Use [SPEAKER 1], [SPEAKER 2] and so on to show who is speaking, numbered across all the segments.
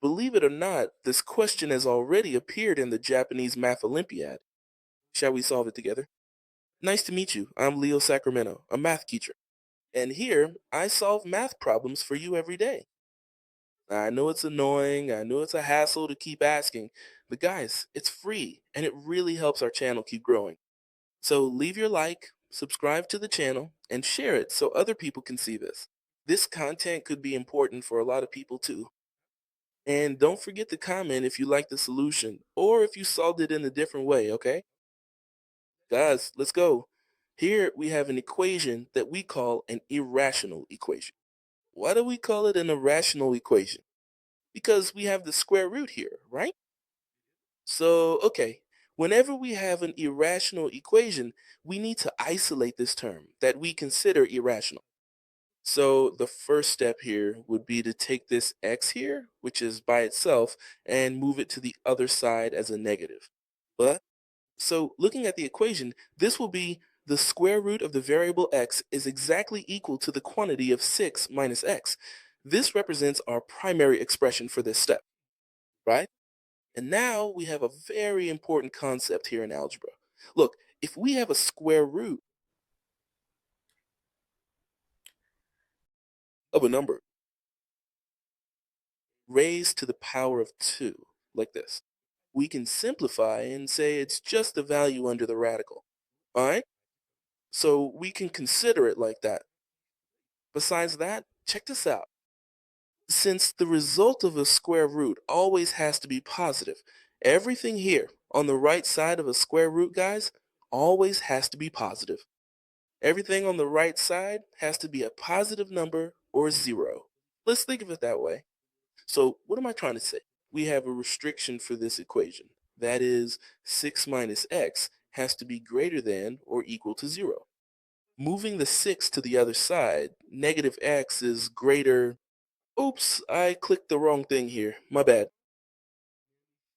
[SPEAKER 1] Believe it or not, this question has already appeared in the Japanese Math Olympiad. Shall we solve it together? Nice to meet you. I'm Leo Sacramento, a math teacher. And here, I solve math problems for you every day. I know it's annoying, I know it's a hassle to keep asking, but guys, it's free, and it really helps our channel keep growing. So leave your like, subscribe to the channel, and share it so other people can see this. This content could be important for a lot of people too. And don't forget to comment if you like the solution or if you solved it in a different way, okay? Guys, let's go. Here we have an equation that we call an irrational equation. Why do we call it an irrational equation? Because we have the square root here, right? So, okay, whenever we have an irrational equation, we need to isolate this term that we consider irrational. So the first step here would be to take this x here, which is by itself, and move it to the other side as a negative. But, so looking at the equation, this will be the square root of the variable x is exactly equal to the quantity of 6 minus x. This represents our primary expression for this step, right? And now we have a very important concept here in algebra. Look, if we have a square root of a number raised to the power of 2, like this, we can simplify and say it's just the value under the radical. All right? So we can consider it like that. Besides that, check this out. Since the result of a square root always has to be positive, everything here on the right side of a square root, guys, always has to be positive. Everything on the right side has to be a positive number or 0. Let's think of it that way. So what am I trying to say? We have a restriction for this equation. That is, 6 minus x has to be greater than or equal to 0. Moving the 6 to the other side, negative x is greater... Oops, I clicked the wrong thing here. My bad.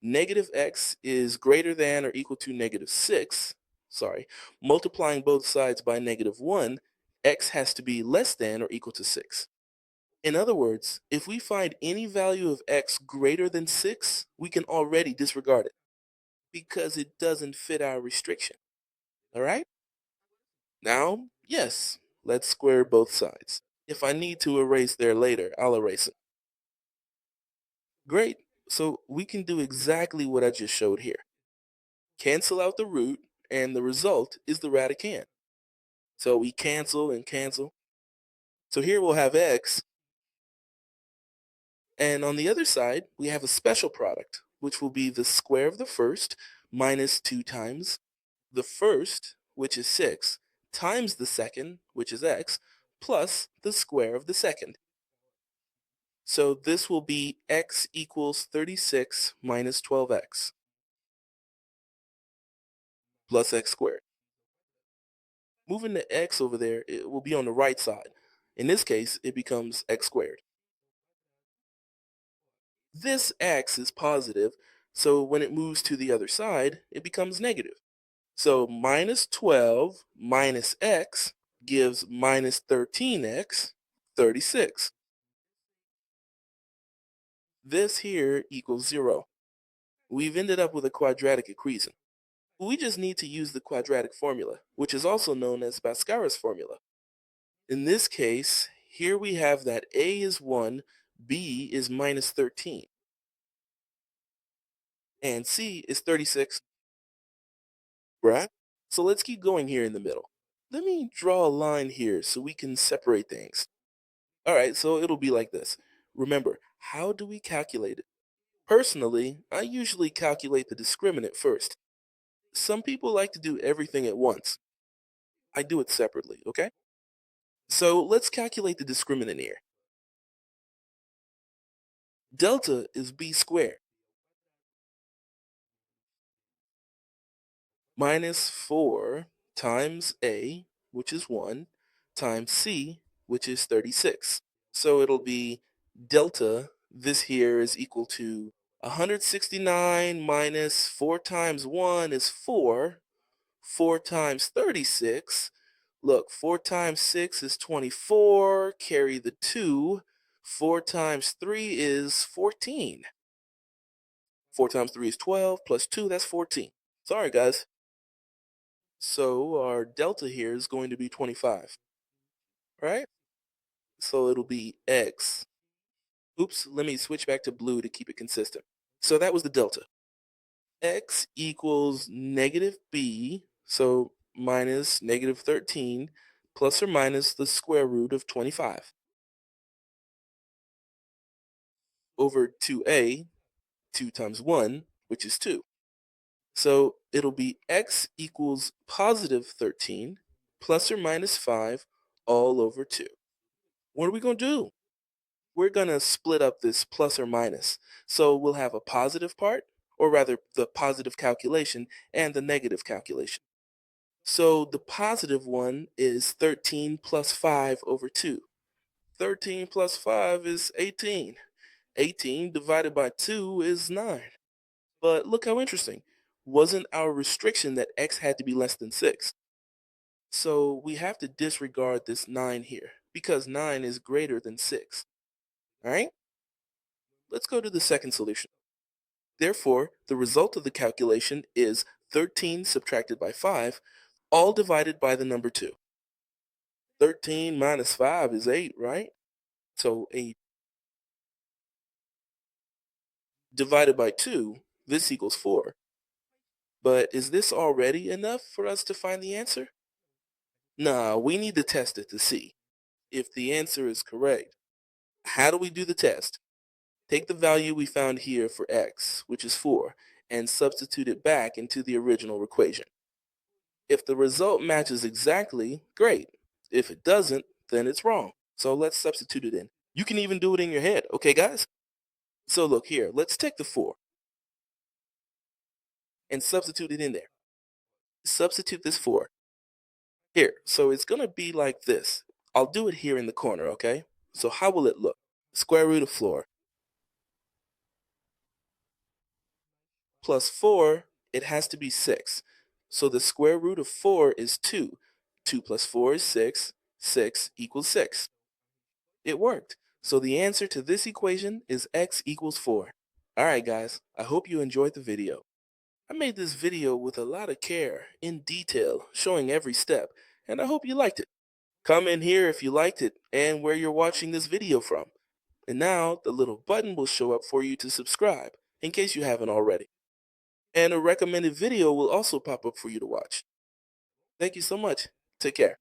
[SPEAKER 1] Negative x is greater than or equal to negative 6. Sorry. Multiplying both sides by negative 1, x has to be less than or equal to 6. In other words, if we find any value of x greater than 6, we can already disregard it because it doesn't fit our restriction. All right? Now, yes, let's square both sides. If I need to erase there later, I'll erase it. Great. So we can do exactly what I just showed here. Cancel out the root, and the result is the radicand. So we cancel and cancel. So here we'll have x, and on the other side, we have a special product, which will be the square of the first minus 2 times the first, which is 6, times the second, which is x, plus the square of the second. So this will be x equals 36 minus 12x plus x squared. Moving the x over there, it will be on the right side. In this case, it becomes x squared. This x is positive, so when it moves to the other side, it becomes negative. So minus 12 minus x gives minus 13x, 36. This here equals 0. We've ended up with a quadratic equation. We just need to use the quadratic formula, which is also known as Bhaskara's formula. In this case, here we have that a is 1, b is minus 13, and c is 36. Right? So let's keep going here in the middle. Let me draw a line here so we can separate things. Alright, so it'll be like this. Remember, how do we calculate it? Personally, I usually calculate the discriminant first. Some people like to do everything at once. I do it separately, okay? So let's calculate the discriminant here. Delta is b squared minus 4 times a, which is 1, times c, which is 36. So it'll be delta, this here is equal to 169 minus 4 times 1 is 4. 4 times 36. Look, 4 times 6 is 24. Carry the 2. 4 times 3 is 14. 4 times 3 is 12, plus 2, that's 14. Sorry, guys. So our delta here is going to be 25, right? So it'll be x. Oops, let me switch back to blue to keep it consistent. So that was the delta. X equals negative b, so minus negative 13, plus or minus the square root of 25, over 2a, 2 times 1, which is 2. So it'll be x equals positive 13, plus or minus 5, all over 2. What are we going to do? We're going to split up this plus or minus. So we'll have a positive part, or rather the positive calculation and the negative calculation. So the positive one is 13 plus 5 over 2. 13 plus 5 is 18. 18 divided by 2 is 9. But look how interesting. Wasn't our restriction that x had to be less than 6? So we have to disregard this 9 here, because 9 is greater than 6. Alright? Let's go to the second solution. Therefore, the result of the calculation is 13 subtracted by 5, all divided by the number 2. 13 minus 5 is 8, right? So 8 divided by 2, this equals 4. But is this already enough for us to find the answer? Nah, we need to test it to see if the answer is correct. How do we do the test? Take the value we found here for x, which is 4, and substitute it back into the original equation. If the result matches exactly, great. If it doesn't, then it's wrong. So let's substitute it in. You can even do it in your head, okay guys? So look here, let's take the 4 and substitute it in there. Substitute this 4. Here, so it's going to be like this. I'll do it here in the corner, okay? So how will it look? Square root of 4 plus 4, it has to be 6. So the square root of 4 is 2. 2 plus 4 is 6. 6 equals 6. It worked. So the answer to this equation is x equals 4. Alright guys, I hope you enjoyed the video. I made this video with a lot of care, in detail, showing every step, and I hope you liked it. Comment here if you liked it and where you're watching this video from. And now the little button will show up for you to subscribe, in case you haven't already. And a recommended video will also pop up for you to watch. Thank you so much. Take care.